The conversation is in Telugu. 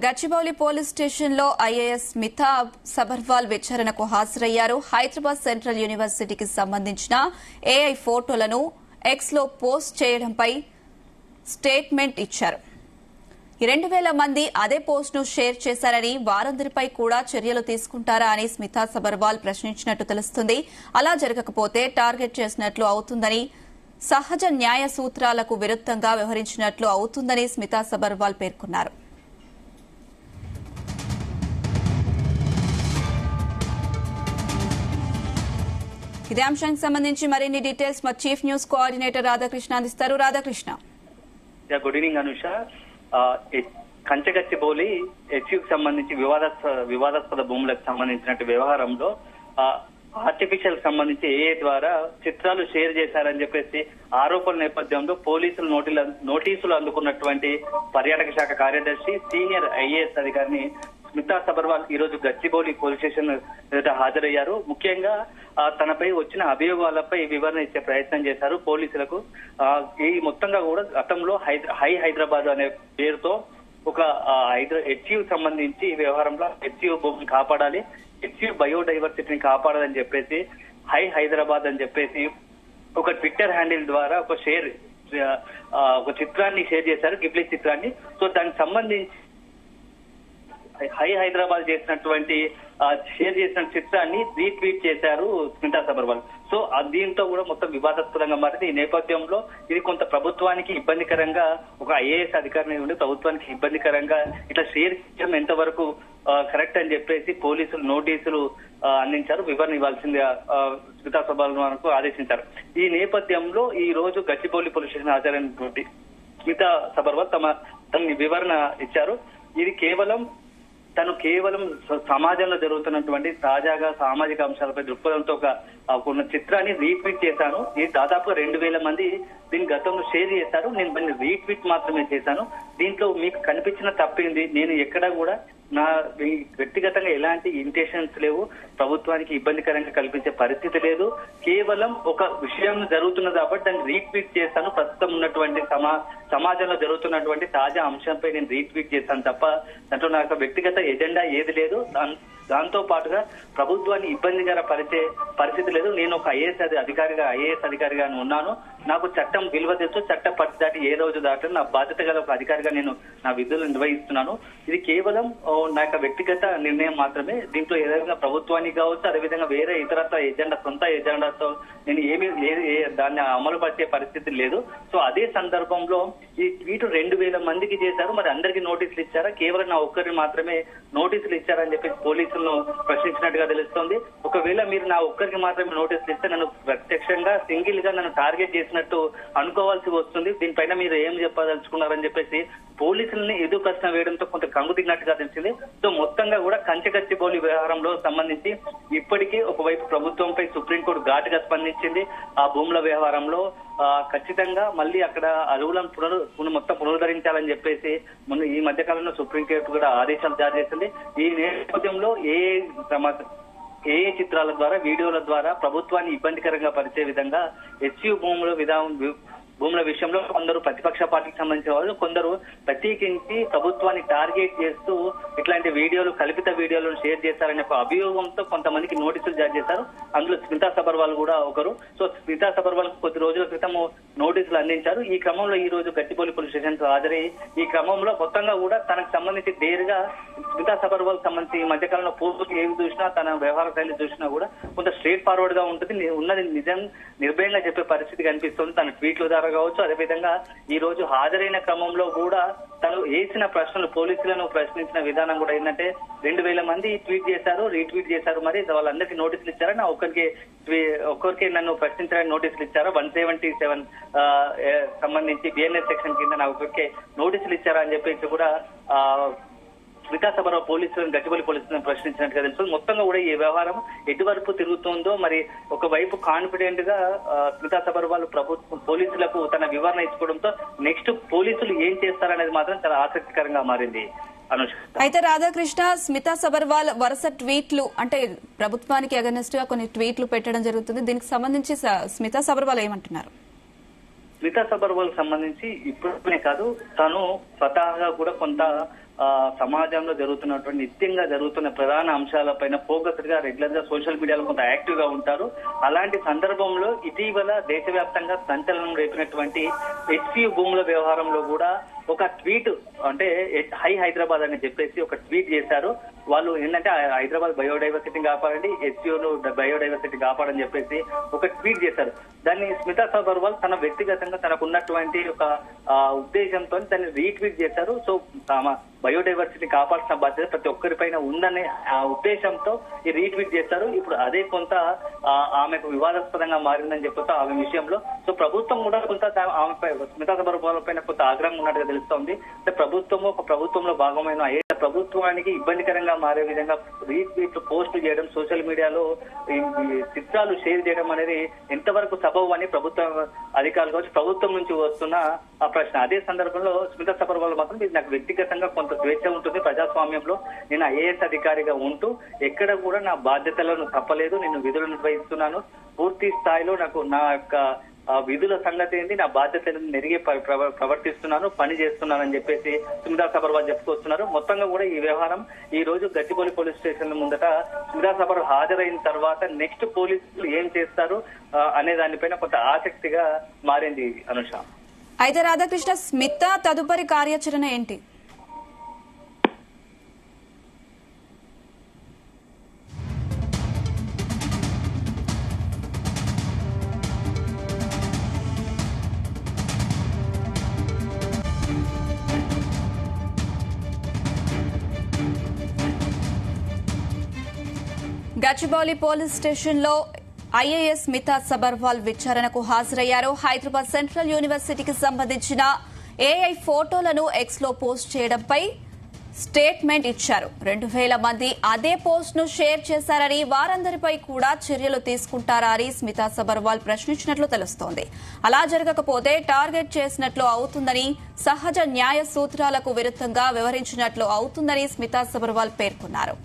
గచ్చిబౌలి పోలీస్ స్టేషన్లో ఐఏఎస్ స్మితా సబర్వాల్ విచారణకు హాజరయ్యారు. హైదరాబాద్ సెంట్రల్ యూనివర్సిటీకి సంబంధించిన ఏఐ ఫోటోలను ఎక్స్లో పోస్ట్ చేయడంపై స్టేట్మెంట్ ఇచ్చారు. 2,000 మంది అదే పోస్టును షేర్ చేశారని, వారందరిపై కూడా చర్యలు తీసుకుంటారా అని స్మితా సబర్వాల్ ప్రశ్నించినట్టు తెలుస్తుంది. అలా జరగకపోతే టార్గెట్ చేసినట్లు అవుతుందని, సహజ న్యాయ సూత్రాలకు విరుద్దంగా వ్యవహరించినట్లు అవుతుందని స్మితా సబర్వాల్ పేర్కొన్నారు. ఇదే అంశానికి సంబంధించి మరిన్ని డీటెయిల్స్ మా చీఫ్ న్యూస్ కోఆర్డినేటర్ రాధాకృష్ణ అందిస్తారు. రాధాకృష్ణ. Good evening Anusha. కంచగచ్చిబౌలి హెచ్యూకి సంబంధించి వివాదాస్పద భూములకు సంబంధించిన వ్యవహారంలో ఆర్టిఫిషియల్ సంబంధించి ఏఏ ద్వారా చిత్రాలు షేర్ చేశారని చెప్పేసి ఆరోపణల నేపథ్యంలో పోలీసులు నోటీసులు అందుకున్నటువంటి పర్యాటక శాఖ కార్యదర్శి సీనియర్ ఐఏఎస్ అధికారిని స్మితా సబర్వాల్ ఈ రోజు గచ్చిబౌలి పోలీస్ స్టేషన్ ఎదుట హాజరయ్యారు. ముఖ్యంగా తనపై వచ్చిన అభియోగాలపై వివరణ ఇచ్చే ప్రయత్నం చేశారు పోలీసులకు. ఈ మొత్తంగా కూడా గతంలో హై హైదరాబాద్ అనే పేరుతో ఒక హెచ్యూ సంబంధించి ఈ వ్యవహారంలో హెచ్యూ భూమిని కాపాడాలి, హెచ్యూ బయోడైవర్సిటీని కాపాడాలని చెప్పేసి హై హైదరాబాద్ అని చెప్పేసి ఒక ట్విట్టర్ హ్యాండిల్ ద్వారా ఒక చిత్రాన్ని షేర్ చేశారు, గిబ్లీ చిత్రాన్ని. సో దానికి సంబంధించి హై హైదరాబాద్ చేసినటువంటి షేర్ చేసిన చిత్రాన్ని రీట్వీట్ చేశారు స్మితా సబర్వాల్. సో దీంతో కూడా మొత్తం వివాదాస్పదంగా మారింది. ఈ నేపథ్యంలో ఇది కొంత ప్రభుత్వానికి ఇబ్బందికరంగా, ఒక ఐఏఎస్ అధికారిని ఉండి ప్రభుత్వానికి ఇబ్బందికరంగా ఇట్లా షేర్ చేయడం ఎంతవరకు కరెక్ట్ అని చెప్పేసి పోలీసులు నోటీసులు అందించారు, వివరణ ఇవ్వాల్సిందిగా స్మితా సబర్వాల్కు ఆదేశించారు. ఈ నేపథ్యంలో ఈ రోజు గచ్చిబౌలి పోలీస్ స్టేషన్ హాజరైనటువంటి స్మితా సబర్వాల్ తమ వివరణ ఇచ్చారు. ఇది తను కేవలం సమాజంలో జరుగుతున్నటువంటి తాజాగా సామాజిక అంశాలపై దృక్పథంతో ఒక చిత్రాన్ని రీట్వీట్ చేశాను. ఇది దాదాపుగా 2,000 మంది దీని గతంలో షేర్ చేశారు. నేను రీట్వీట్ మాత్రమే చేశాను. దీంట్లో మీకు కనిపించిన తప్పింది, నేను ఎక్కడా కూడా నా వ్యక్తిగతంగా ఎలాంటి ఇంటెన్షన్స్ లేవు, ప్రభుత్వానికి ఇబ్బందికరంగా కల్పించే పరిస్థితి లేదు. కేవలం ఒక విషయం జరుగుతున్నది కాబట్టి దాన్ని రీట్వీట్ చేస్తాను. ప్రస్తుతం ఉన్నటువంటి సమాజంలో జరుగుతున్నటువంటి తాజా అంశంపై నేను రీట్వీట్ చేస్తాను తప్ప దాంట్లో నాకు వ్యక్తిగత ఎజెండా ఏది లేదు. దాంతో పాటుగా ప్రభుత్వాన్ని ఇబ్బందికర పరిచే పరిస్థితి లేదు. నేను ఒక ఐఏఎస్ అధికారిగా ఉన్నాను. నాకు చట్టం విలువ తెలుసు. చట్ట పరిధి దాటి ఏ రోజు దాటని నా బాధ్యత గల ఒక అధికారిగా నేను నా విధులు నిర్వహిస్తున్నాను. ఇది కేవలం నా యొక్క వ్యక్తిగత నిర్ణయం మాత్రమే. దీంట్లో ఏదైనా ప్రభుత్వానికి కావచ్చు, అదేవిధంగా వేరే ఇతరత్వ సొంత ఎజెండాతో నేను దాన్ని అమలు పరిచే పరిస్థితి లేదు. సో అదే సందర్భంలో ఈ ట్వీట్ 2,000 మందికి చేశారు. మరి అందరికీ నోటీసులు ఇచ్చారా, కేవలం నా ఒక్కరిని మాత్రమే నోటీసులు ఇచ్చారని చెప్పేసి పోలీసులను ప్రశ్నించినట్టుగా తెలుస్తోంది. ఒకవేళ మీరు నా ఒక్కరికి మాత్రమే నోటీసులు ఇస్తే నన్ను ప్రత్యక్షంగా సింగిల్ గా నన్ను టార్గెట్ చేసినట్టు అనుకోవాల్సి వస్తుంది. దీనిపైన మీరు ఏం చెప్పదలుచుకున్నారని చెప్పేసి పోలీసులని ఎదురు ప్రశ్న వేయడంతో కొంత కంగు దిగినట్టుగా తెలిసింది. సో మొత్తంగా కూడా కంచగచ్చిబౌలి వ్యవహారంలో సంబంధించి ఇప్పటికీ ఒకవైపు ప్రభుత్వంపై సుప్రీంకోర్టు ఘాటుగా స్పందించింది. ఆ భూముల వ్యవహారంలో ఖచ్చితంగా మళ్ళీ అక్కడ అరువులను మొత్తం పునరుద్ధరించాలని చెప్పేసి ఈ మధ్య కాలంలో సుప్రీంకోర్టు కూడా ఆదేశాలు జారీ చేసింది. ఈ నేపథ్యంలో ఏ చిత్రాల ద్వారా, వీడియోల ద్వారా ప్రభుత్వాన్ని ఇబ్బందికరంగా పరిచే విధంగా హెచ్యూ భూముల విషయంలో కొందరు ప్రతిపక్ష పార్టీకి సంబంధించిన వాళ్ళు, కొందరు ప్రత్యేకించి ప్రభుత్వాన్ని టార్గెట్ చేస్తూ ఇట్లాంటి కల్పిత వీడియోలను షేర్ చేశారనే ఒక అభియోగంతో కొంతమందికి నోటీసులు జారీ చేశారు. అందులో స్మితా సబర్వాల్ కూడా ఒకరు. సో స్మితా సబర్వాల్ కొద్ది రోజుల క్రితం నోటీసులు అందించారు. ఈ క్రమంలో ఈ రోజు గచ్చిబౌలి పోలీస్ స్టేషన్ హాజరై ఈ క్రమంలో మొత్తంగా కూడా తనకు సంబంధించి నేరుగా స్మితా సబర్వాల్ సంబంధించి ఈ మధ్యకాలంలో పోస్టులు ఏవి చూసినా, తన వ్యవహార శైలి చూసినా కూడా కొంత స్ట్రేట్ ఫార్వర్డ్ గా ఉంటుంది. ఉన్నది నిజం నిర్భయంగా చెప్పే పరిస్థితి కనిపిస్తుంది తన ట్వీట్ల ద్వారా కావచ్చు. అదేవిధంగా ఈ రోజు హాజరైన క్రమంలో కూడా తను వేసిన ప్రశ్నలు, పోలీసులను ప్రశ్నించిన విధానం కూడా ఏంటంటే 2,000 మంది ట్వీట్ చేశారు, రీట్వీట్ చేశారు. మరి వాళ్ళందరికీ నోటీసులు ఇచ్చారా, నా ఒక్కరికి నన్ను ప్రశ్నించడానికి నోటీసులు ఇచ్చారా, 177 సంబంధించి బిఎన్ఎస్ సెక్షన్ కింద నా ఒక్కరికి నోటీసులు ఇచ్చారా అని చెప్పేసి కూడా స్మితా సబర్వాల్ పోలీసులను గచ్చిబౌలి పోలీసులను ప్రశ్నించినట్టుగా తెలుసు. మొత్తంగా కూడా ఈ వ్యవహారం ఎటువైపు తిరుగుతుందో, మరి ఒకవైపు కాన్ఫిడెంట్ గా స్మితా సబర్వాల్ పోలీసులకు తన వివరణ ఇచ్చుకోవడంతో నెక్స్ట్ పోలీసులు ఏం చేస్తారనేది మాత్రం చాలా ఆసక్తికరంగా మారింది. అయితే రాధాకృష్ణ, స్మితా సబర్వాల్ వరుస ట్వీట్లు అంటే ప్రభుత్వానికి అగెనిస్ట్ గా కొన్ని ట్వీట్లు పెట్టడం జరుగుతుంది. దీనికి సంబంధించి స్మితా సబర్వాల్ ఏమంటున్నారు? స్మితా సబర్వాల్ సంబంధించి ఇప్పుడే కాదు, తను స్వతహాగా కూడా కొంత సమాజంలో జరుగుతున్నటువంటి నిత్యంగా జరుగుతున్న ప్రధాన అంశాలపైన ఫోకస్డ్ గా రెగ్యులర్ గా సోషల్ మీడియాలో కొంత యాక్టివ్ గా ఉంటారు. అలాంటి సందర్భంలో ఇటీవల దేశవ్యాప్తంగా సంచలనం రేపినటువంటి హెచ్సియు భూముల వ్యవహారంలో కూడా ఒక ట్వీట్, అంటే హై హైదరాబాద్ అని చెప్పేసి ఒక ట్వీట్ చేశారు. వాళ్ళు ఏంటంటే హైదరాబాద్ బయోడైవర్సిటీని కాపాడండి, హెచ్సియును బయోడైవర్సిటీ కాపాడని చెప్పేసి ఒక ట్వీట్ చేశారు. దాన్ని స్మితా సబర్వాల్ తన వ్యక్తిగతంగా తనకున్నటువంటి ఒక ఉద్దేశంతో దాన్ని రీట్వీట్ చేశారు. సో బయోడైవర్సిటీ కాపాడాల్సిన బాధ్యత ప్రతి ఒక్కరిపైన ఉందనే ఆ ఉద్దేశంతో ఈ రీట్వీట్ చేశారు. ఇప్పుడు అదే కొంత ఆమెకు వివాదాస్పదంగా మారిందని చెప్పొచ్చు ఆమె విషయంలో. సో ప్రభుత్వం కూడా కొంత ఆమెపై స్మితా సబర్వాల్ పైన కొంత ఆగ్రహం ఉన్నట్టుగా తెలుస్తోంది. అంటే ప్రభుత్వంలో భాగమైన ప్రభుత్వానికి ఇబ్బందికరంగా మారే విధంగా రీట్వీట్లు పోస్ట్ చేయడం, సోషల్ మీడియాలో చిత్రాలు షేర్ చేయడం అనేది ఎంతవరకు సబబు అని ప్రభుత్వ అధికారులు కావచ్చు, ప్రభుత్వం నుంచి వస్తున్న ఆ ప్రశ్న. అదే సందర్భంలో స్మితా సబర్వాల్ మాత్రం ఇది నాకు వ్యక్తిగతంగా కొంత స్వేచ్ఛ ఉంటుంది, ప్రజాస్వామ్యంలో నేను ఐఏఎస్ అధికారిగా ఉంటూ ఎక్కడ కూడా నా బాధ్యతలను తప్పలేదు, నేను విధులు నిర్వహిస్తున్నాను, పూర్తి స్థాయిలో నాకు నా యొక్క విధుల సంగతి ఏంటి, నా బాధ్యతలను నెరిగి ప్రవర్తిస్తున్నాను, పని చేస్తున్నానని చెప్పేసి స్మితా సబర్వాల్ చెప్పుకొస్తున్నారు. మొత్తంగా కూడా ఈ వ్యవహారం ఈ రోజు గచ్చిబౌలి పోలీస్ స్టేషన్ ముందట స్మితా సబర్వాల్ హాజరైన తర్వాత నెక్స్ట్ పోలీసులు ఏం చేస్తారు అనే దానిపైన కొంత ఆసక్తిగా మారింది అనుష. అయితే రాధాకృష్ణ, స్మితా తదుపరి కార్యాచరణ ఏంటి? గచ్చిబౌలి పోలీస్ స్టేషన్లో ఐఏఎస్ స్మితా సబర్వాల్ విచారణకు హాజరయ్యారు. హైదరాబాద్ సెంట్రల్ యూనివర్సిటీకి సంబంధించిన ఏఐ ఫోటోలను ఎక్స్ లో పోస్ట్ చేయడంపై స్టేట్మెంట్ ఇచ్చారు. 2000 మంది అదే పోస్ట్ ను షేర్ చేశారని, వారందరిపై కూడా చర్యలు తీసుకుంటారా అని స్మితా సబర్వాల్ ప్రశ్నించినట్లు తెలుస్తోంది. అలా జరగకపోతే టార్గెట్ చేసినట్లు అవుతుందని, సహజ న్యాయ సూత్రాలకు విరుద్ధంగా వ్యవహరించినట్లు అవుతుందని స్మితా సబర్వాల్ పేర్కొన్నారు.